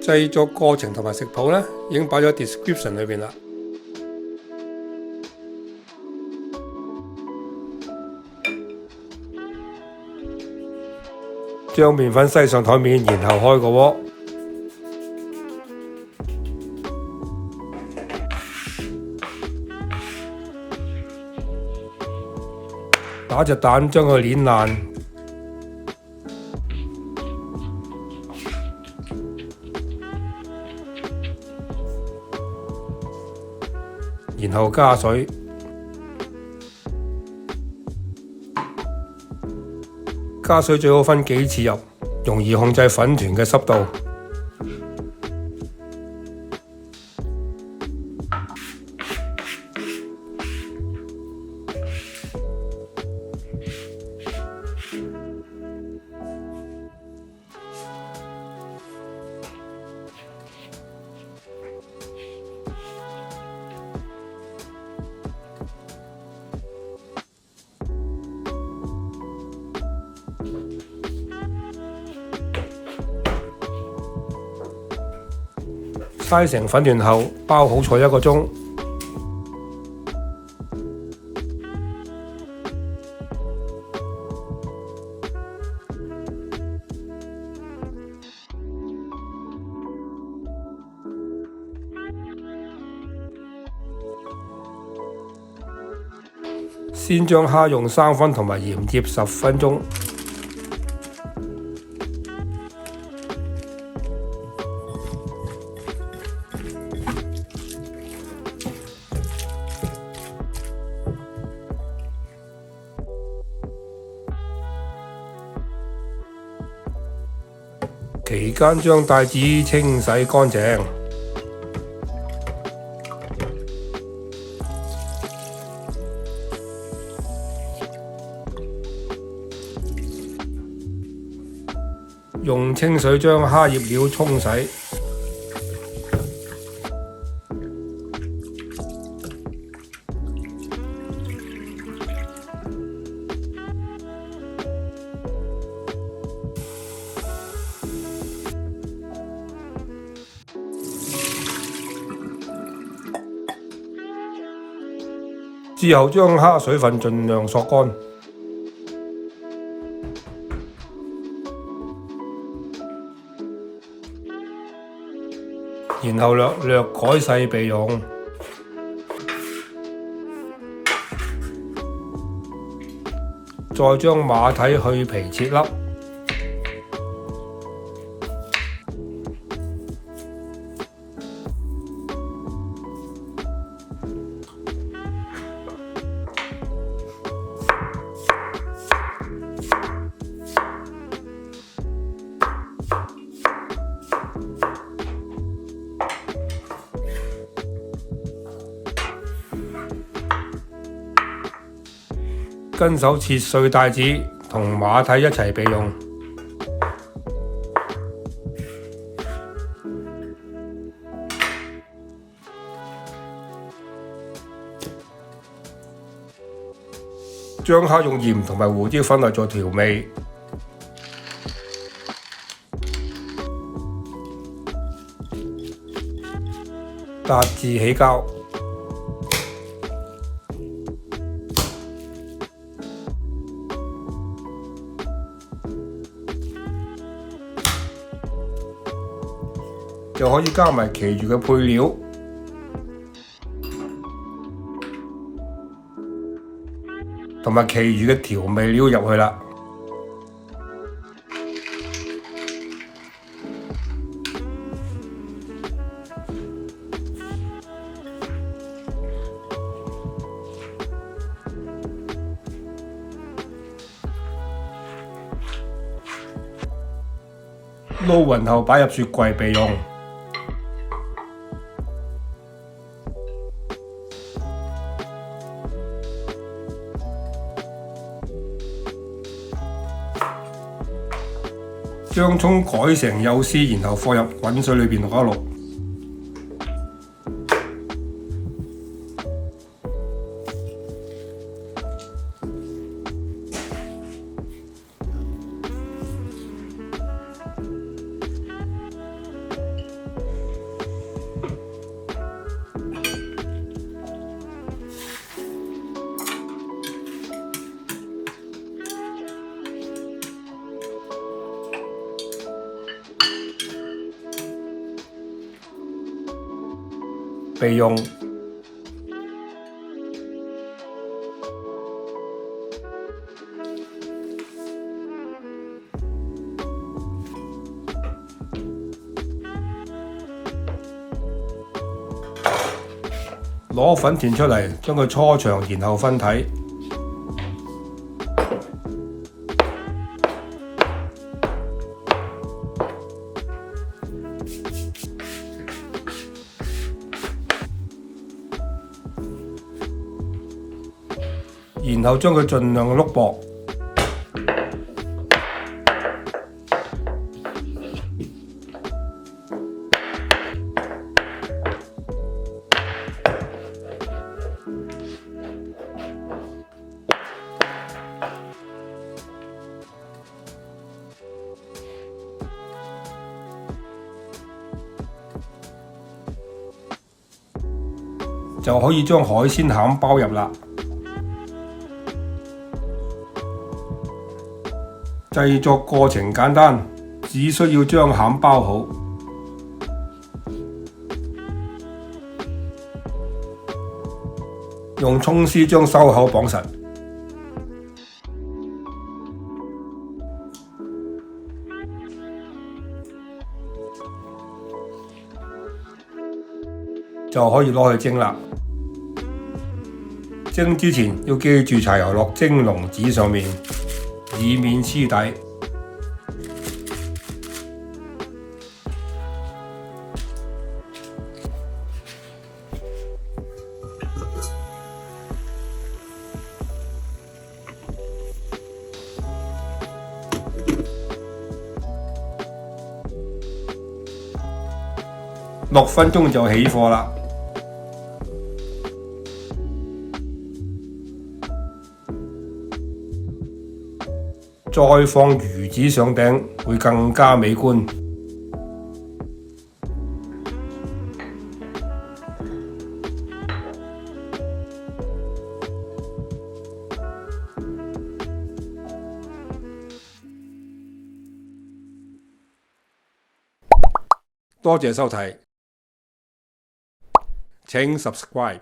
製作過程同埋食譜呢，已經擺咗 description 裏邊啦。將麵粉篩上台面，然後開個鍋，打隻蛋將佢攣爛，然後加水。加水最好分幾次入，容易控制粉團嘅濕度。篩成粉團後，包好坐1個鐘。先將蝦用生粉同埋鹽醃10分鐘。期間將帶子清洗乾淨，用清水將蝦葉料沖洗，之後將蝦水分盡量索乾，然後略略改細備用。再將馬蹄去皮切粒，跟手切碎帶子同馬蹄一齊備用。將蝦用鹽同埋胡椒粉嚟做調味，達至起膠。就可以加埋其餘嘅配料，同埋其餘嘅調味料入去啦。撈勻後擺入雪櫃備用。將葱改成幼絲，然後放入滾水裏邊淥一淥。備用。攞粉團出嚟，將佢搓長，然後分體。然後將佢盡量碌薄。就可以將海鮮餡包入啦。製作過程簡單，只需要將餡包好。用葱絲將收口綁實。就可以攞去蒸啦。蒸之前要記住搽油落蒸籠紙上面，以免黐底。6分鐘就起貨啦。再放魚子上頂，會更加美觀。多謝收睇，請 subscribe。